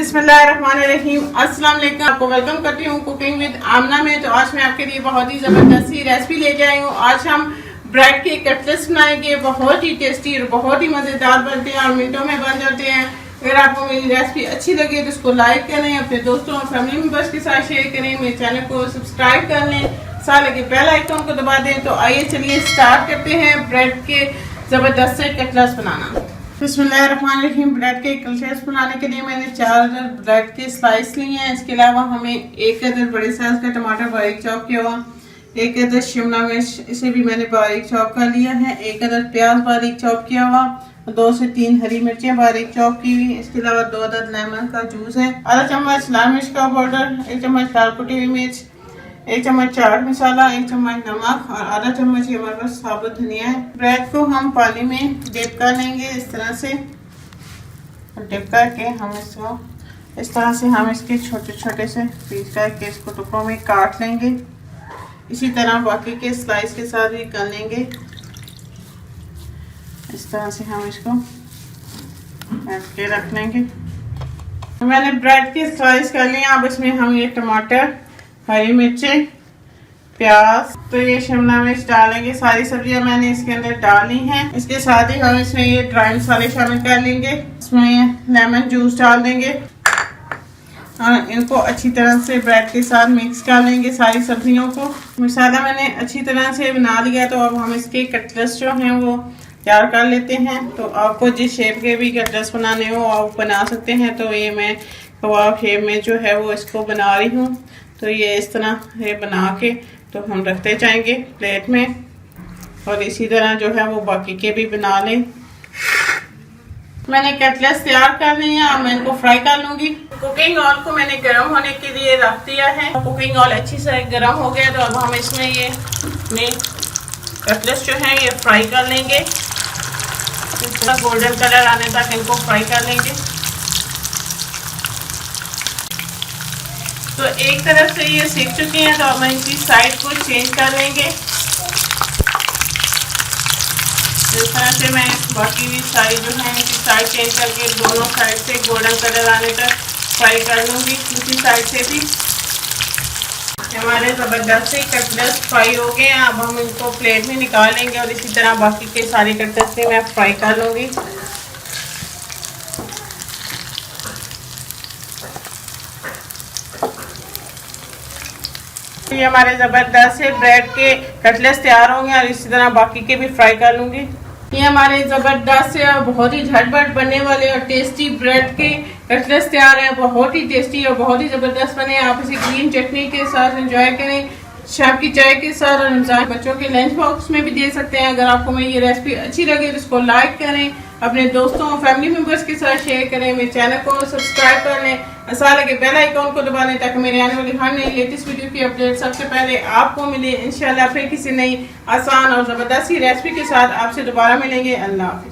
बिस्मिल्लाहिर्रहमानिर्रहीम। अस्सलाम वालेकुम। आपको वेलकम करती हूँ कुकिंग विद आमना में। तो आज मैं आपके लिए बहुत ही ज़बरदस्त सी रेसिपी लेके आई हूँ। आज हम ब्रेड के कटलेट्स बनाएंगे। बहुत ही टेस्टी और बहुत ही मज़ेदार बनते हैं और मिनटों में बन जाते हैं। अगर आपको मेरी रेसिपी अच्छी लगे तो इसको लाइक करें, अपने दोस्तों और फैमिली मेम्बर्स के साथ शेयर करें, मेरे चैनल को सब्सक्राइब कर लें, साथ लगे बेल आइकन को दबा दें। तो आइए चलिए स्टार्ट करते हैं ब्रेड के ज़बरदस्त से कटलेट्स बनाना। बिस्मिल्लाहिर्रहमानिर्रहीम। ब्रेड के कटलेट्स बनाने के लिए मैंने 4 ब्रेड के स्लाइस लिए हैं। इसके अलावा हमें 1 अदर बड़े साइज का टमाटर बारीक चॉप किया हुआ, 1 अदर शिमला मिर्च इसे भी मैंने बारीक चॉप कर लिया है, 1 अदर प्याज बारीक चॉप किया हुआ, 2 से 3 हरी मिर्चें बारीक चॉप की हुई। इसके अलावा 2 अदर लेमन का जूस है, आधा चम्मच लाल मिर्च का पाउडर, 1 चम्मच लाल कुटी हुई मिर्च, 1 चम्मच चाट मसाला, 1 चम्मच नमक और आधा चम्मच ये हमारे पास साबुत धनिया है। ब्रेड को हम पानी में डिप कर लेंगे इस तरह से। डिप करके हम इसको इस तरह से हम इसके छोटे छोटे से पीस करके इसको टुकड़ों में काट लेंगे। इसी तरह बाकी के स्लाइस के साथ भी कर लेंगे। इस तरह से हम इसको काट के रख लेंगे। मैंने ब्रेड के स्लाइस कर लिए। अब इसमें हम ये टमाटर, हरी मिर्चें, प्याज, तो ये शिमला मिर्च डालेंगे। सारी सब्जियां मैंने इसके अंदर डाली हैं। इसके साथ ही हम इसमें ये ड्राई मसाले शामिल कर लेंगे। इसमें लेमन जूस डाल देंगे और इनको अच्छी तरह से ब्रेड के साथ मिक्स कर लेंगे। सारी सब्जियों को मसाला मैंने अच्छी तरह से बना लिया। तो अब हम इसके कटलेट्स जो हैं वो तैयार कर लेते हैं। तो आपको जिस शेप के भी कटलेट्स बनाने हो आप बना सकते हैं। तो ये मैं कबाब शेप में जो है वो इसको बना रही हूँ। तो ये इस तरह ये बना के तो हम रखते जाएंगे प्लेट में और इसी तरह जो है वो बाकी के भी बना लें। मैंने कटलेट्स तैयार कर लिए हैं। अब मैं इनको फ्राई कर लूँगी। कुकिंग ऑयल को मैंने गर्म होने के लिए रख दिया है। कुकिंग ऑयल अच्छी से गर्म हो गया। तो अब हम इसमें ये कटलेट्स जो हैं ये फ्राई कर लेंगे। गोल्डन कलर आने तक इनको फ्राई कर लेंगे। तो एक तरफ से ये सीख चुके हैं तो अब इनकी साइड को चेंज कर लेंगे। इस तरह से मैं बाकी भी साइड जो है इनकी साइड चेंज करके दोनों साइड से गोल्डन कलर आने तक फ्राई कर लूँगी। दूसरी साइड से भी हमारे ज़बरदस्त से कटलेट्स फ्राई हो गए हैं। अब हम इनको प्लेट में निकाल लेंगे और इसी तरह बाकी के सारे कटलेट्स से मैं फ्राई कर लूँगी। ये हमारे ज़बरदस्त से ब्रेड के कटलेट्स तैयार होंगे और इसी तरह बाकी के भी फ्राई कर लूँगी। ये हमारे ज़बरदस्त से और बहुत ही झटपट बनने वाले और टेस्टी ब्रेड के कटलेट्स तैयार हैं। बहुत ही टेस्टी और बहुत ही ज़बरदस्त बने। आप इसे ग्रीन चटनी के साथ एंजॉय करें, शाम की चाय के साथ और रमज़ान बच्चों के लंच बॉक्स में भी दे सकते हैं। अगर आपको मेरी ये रेसिपी अच्छी लगे तो इसको लाइक करें, अपने दोस्तों और फैमिली मेम्बर्स के साथ शेयर करें, मेरे चैनल को सब्सक्राइब कर लें, साथ लगे बेल आइकन को दबा लें ताकि मेरे आने वाली हर नई लेटेस्ट वीडियो की अपडेट सबसे पहले आपको मिले। इंशाल्लाह फिर किसी नई आसान और ज़बरदस्त रेसिपी के साथ आपसे दोबारा मिलेंगे। अल्लाह हाफ़िज़।